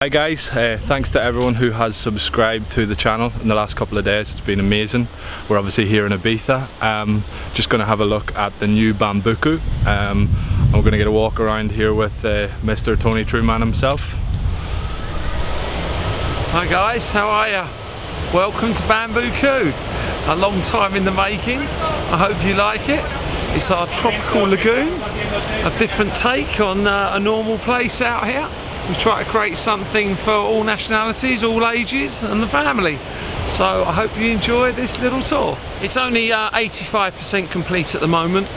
Hi guys, thanks to everyone who has subscribed to the channel in the last couple of days. It's been amazing. We're obviously here in Ibiza. Just going to have a look at the new Bam Bu Ku. And we're going to get a walk around here with Mr. Tony Truman himself. Hi guys, how are you? Welcome to Bam Bu Ku. A long time in the making. I hope you like it. It's our tropical lagoon. A different take on a normal place out here. We try to create something for all nationalities, all ages and the family. So I hope you enjoy this little tour. It's only 85% complete at the moment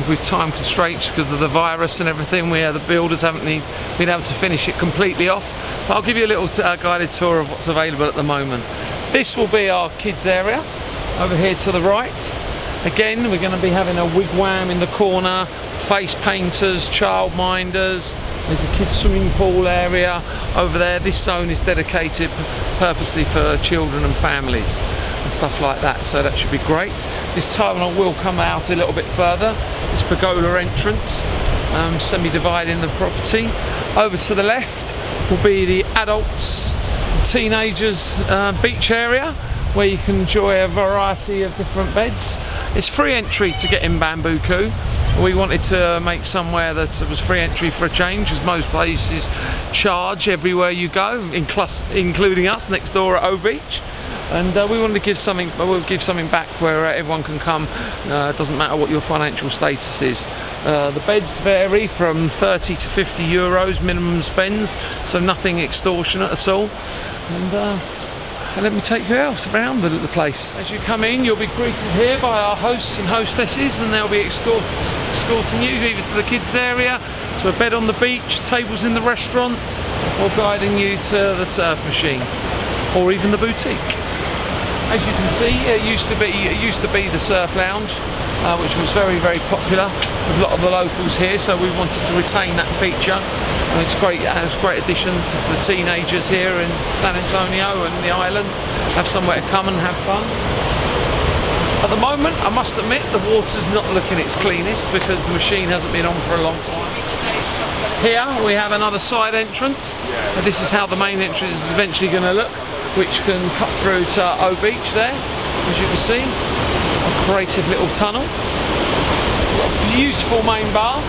with time constraints because of the virus and everything. The builders haven't been able to finish it completely off. But I'll give you a little guided tour of what's available at the moment. This will be our kids area over here to the right. Again, we're going to be having a wigwam in the corner, face painters, childminders. There's a kids swimming pool area over there. This zone is dedicated purposely for children and families and stuff like that, so that should be great. This terminal will come out a little bit further. This pergola entrance, semi-dividing the property. Over to the left will be the adults, teenagers beach area, where you can enjoy a variety of different beds. It's free entry to get in Bam Bu Ku. We wanted to make somewhere that was free entry for a change, as most places charge everywhere you go, including us next door at O Beach. And we wanted to give something. We'll give something back where everyone can come. Doesn't matter what your financial status is. The beds vary from 30 to 50 euros minimum spends, so nothing extortionate at all. And let me take you out around the place. As you come in, you'll be greeted here by our hosts and hostesses, and they'll be escorting you either to the kids area, to a bed on the beach, tables in the restaurants, or guiding you to the surf machine, or even the boutique. As you can see, it used to be the surf lounge, which was very, very popular with a lot of the locals here. So we wanted to retain that feature. And it's great. It's a great addition for the teenagers here in San Antonio and the island. Have somewhere to come and have fun. At the moment, I must admit, the water's not looking its cleanest because the machine hasn't been on for a long time. Here we have another side entrance. This is how the main entrance is eventually going to look, which can cut through to O Beach there, as you can see. A creative little tunnel. We've got a beautiful main bar.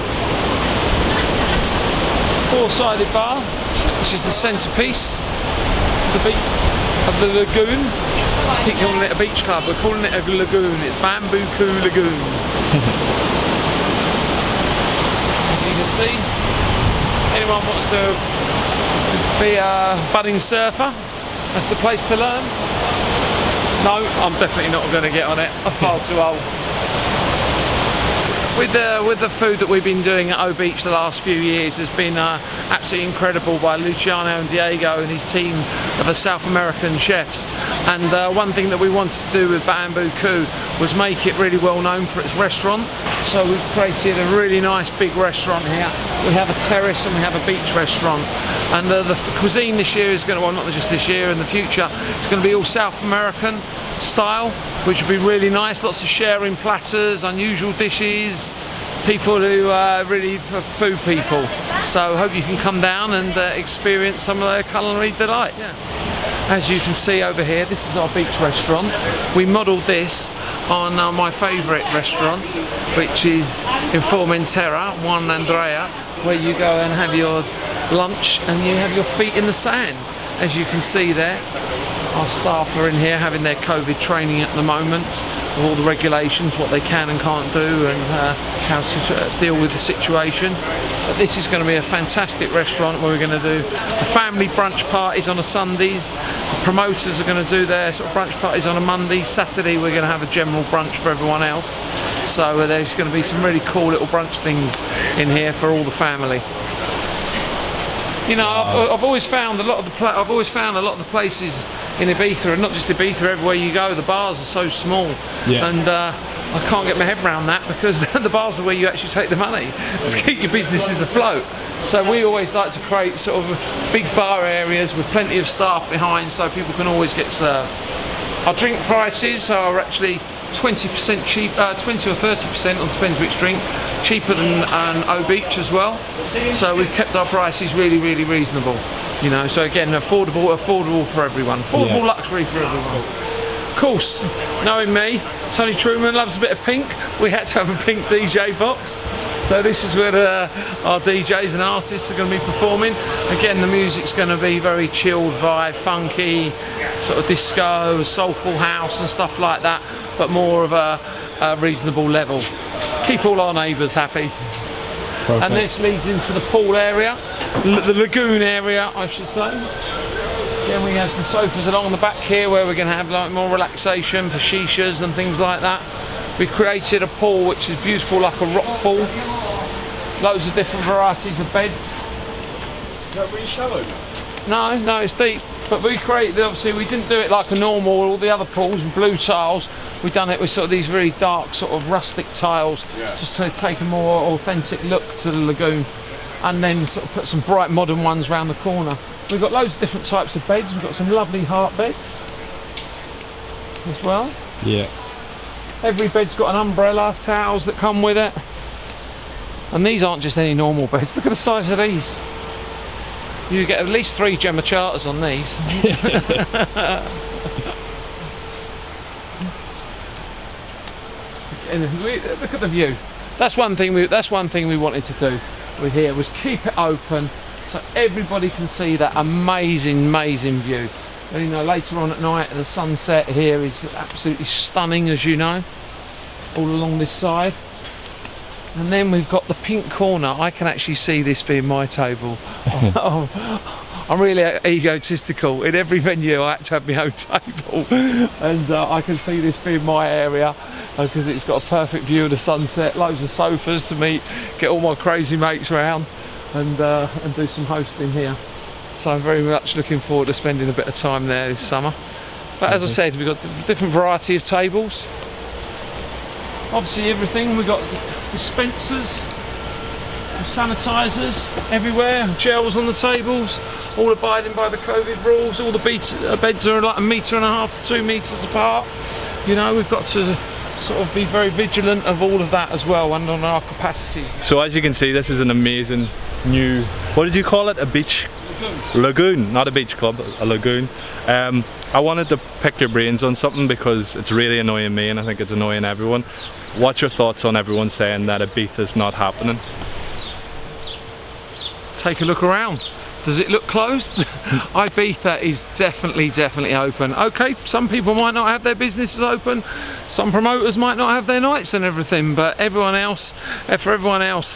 Four-sided bar, which is the centrepiece of the lagoon. I keep calling it a beach club, we're calling it a lagoon. It's Bam Bu Ku Lagoon. As you can see, anyone wants to be a budding surfer, that's the place to learn. No, I'm definitely not going to get on it, I'm far too old. With the food that we've been doing at O Beach the last few years has been absolutely incredible by Luciano and Diego and his team of South American chefs. And one thing that we wanted to do with Bam Bu Ku was make it really well known for its restaurant. So we've created a really nice big restaurant here. We have a terrace and we have a beach restaurant. And the cuisine this year is going to, well, not just this year, in the future, it's going to be all South American style, which would be really nice. Lots of sharing platters, unusual dishes, people who are really food people. So I hope you can come down and experience some of their culinary delights. As you can see over here, this is our beach restaurant. We modelled this on my favourite restaurant, which is in Formentera, Juan Andrea, where you go and have your lunch and you have your feet in the sand, as you can see there. Our staff are in here having their COVID training at the moment, with all the regulations, what they can and can't do, and how to deal with the situation. But this is going to be a fantastic restaurant where we're going to do family brunch parties on a Sundays. The promoters are going to do their sort of brunch parties on a Monday. Saturday we're going to have a general brunch for everyone else. So there's going to be some really cool little brunch things in here for all the family. You know, I've always found a lot of the places in Ibiza, and not just Ibiza, everywhere you go, the bars are so small, and I can't get my head around that because the bars are where you actually take the money to keep your businesses afloat. So we always like to create sort of big bar areas with plenty of staff behind, so people can always get served. Our drink prices are actually 20% cheap, 20 or 30%, on depends which drink, cheaper than O Beach as well. So we've kept our prices really, really reasonable. You know, so again, affordable for everyone, affordable luxury for everyone. Of course, knowing me, Tony Truman loves a bit of pink. We had to have a pink DJ box. So this is where our DJs and artists are going to be performing. Again, the music's going to be very chilled vibe, funky, sort of disco, soulful house and stuff like that, but more of a reasonable level. Keep all our neighbours happy. Perfect. And this leads into the pool area, the lagoon area, I should say. Again, we have some sofas along the back here where we're going to have like more relaxation for shishas and things like that. We created a pool which is beautiful, like a rock pool. Loads of different varieties of beds. Is that really shallow? No, it's deep. But we created, obviously, we didn't do it like a normal, all the other pools with blue tiles. We've done it with sort of these very dark, sort of rustic tiles, just to take a more authentic look to the lagoon. And then sort of put some bright modern ones around the corner. We've got loads of different types of beds. We've got some lovely heart beds as well. Yeah. Every bed's got an umbrella, towels that come with it. And these aren't just any normal beds. Look at the size of these. You get at least 3 Gemma Charters on these. Look at the view. That's one thing we wanted to do with here, was keep it open so everybody can see that amazing view. And, you know, later on at night the sunset here is absolutely stunning, as you know, all along this side. And then we've got the pink corner. I can actually see this being my table. I'm really egotistical. In every venue I had to have my own table, and I can see this being my area because it's got a perfect view of the sunset, loads of sofas to meet, get all my crazy mates around and do some hosting here. So I'm very much looking forward to spending a bit of time there this summer. But as I said, we've got a different variety of tables. Obviously everything, we've got dispensers, sanitisers everywhere, gels on the tables, all abiding by the COVID rules. All the beds are like 1.5 metres to 2 metres apart. You know, we've got to sort of be very vigilant of all of that as well, and on our capacities. So as you can see, this is an amazing new, what did you call it? A beach? Lagoon, not a beach club, a lagoon. I wanted to pick your brains on something because it's really annoying me and I think it's annoying everyone. What's your thoughts on everyone saying that Ibiza's not happening? Take a look around. Does it look closed? Ibiza is definitely open. Okay, some people might not have their businesses open, some promoters might not have their nights and everything, but for everyone else,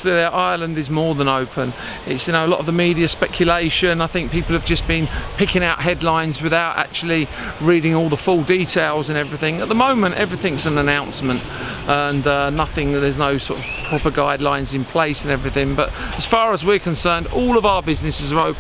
their island is more than open. It's, you know, a lot of the media speculation. I think people have just been picking out headlines without actually reading all the full details and everything. At the moment, everything's an announcement, and there's no sort of proper guidelines in place and everything. But as far as we're concerned, all of our businesses are open.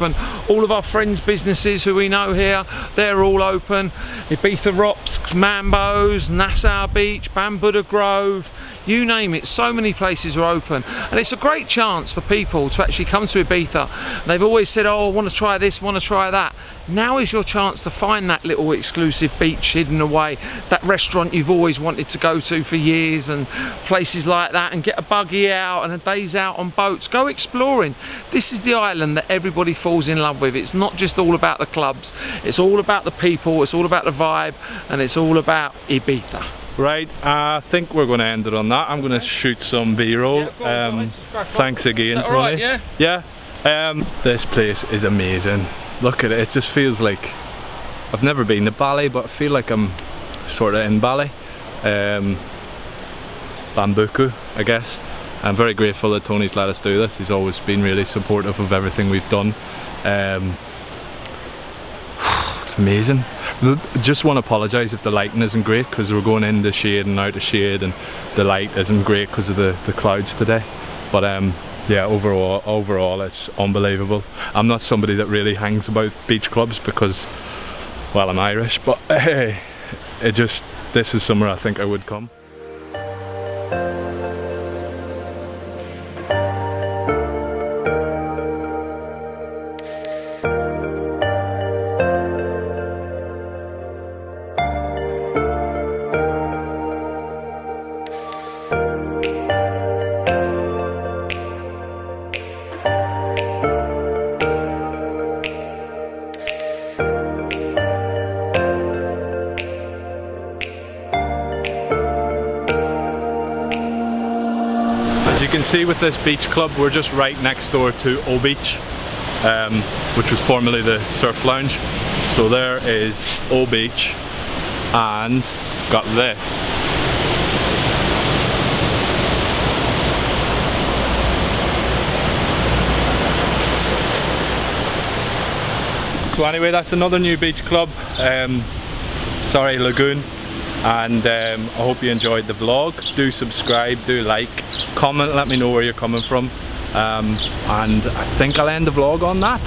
All of our friends' businesses who we know here, they're all open. Ibiza Rocks, Mambo's, Nassau Beach, Bam Bu Grove, you name it, so many places are open. And it's a great chance for people to actually come to Ibiza. They've always said, oh, I want to try this, want to try that. Now is your chance to find that little exclusive beach hidden away, that restaurant you've always wanted to go to for years, and places like that, and get a buggy out and a day's out on boats. Go exploring. This is the island that everybody falls in love with. It's not just all about the clubs, it's all about the people, it's all about the vibe, and it's all about Ibiza. Right, I think we're going to end it on that. I'm going to shoot some B-roll. Thanks again, Tony. Right, yeah? This place is amazing. Look at it, it just feels like, I've never been to Bali, but I feel like I'm sort of in Bali. Bam Bu Ku, I guess. I'm very grateful that Tony's let us do this. He's always been really supportive of everything we've done. It's amazing. Just want to apologise if the lighting isn't great, because we're going in the shade and out of shade, and the light isn't great because of the clouds today. But yeah, overall it's unbelievable. I'm not somebody that really hangs about beach clubs because, well, I'm Irish, but this is somewhere I think I would come. can see with this beach club, we're just right next door to O Beach, which was formerly the surf lounge. So there is O Beach, and got this. So anyway, that's another new beach club, sorry, lagoon, and I hope you enjoyed the vlog. Do subscribe, do like, comment, let me know where you're coming from, and I think I'll end the vlog on that.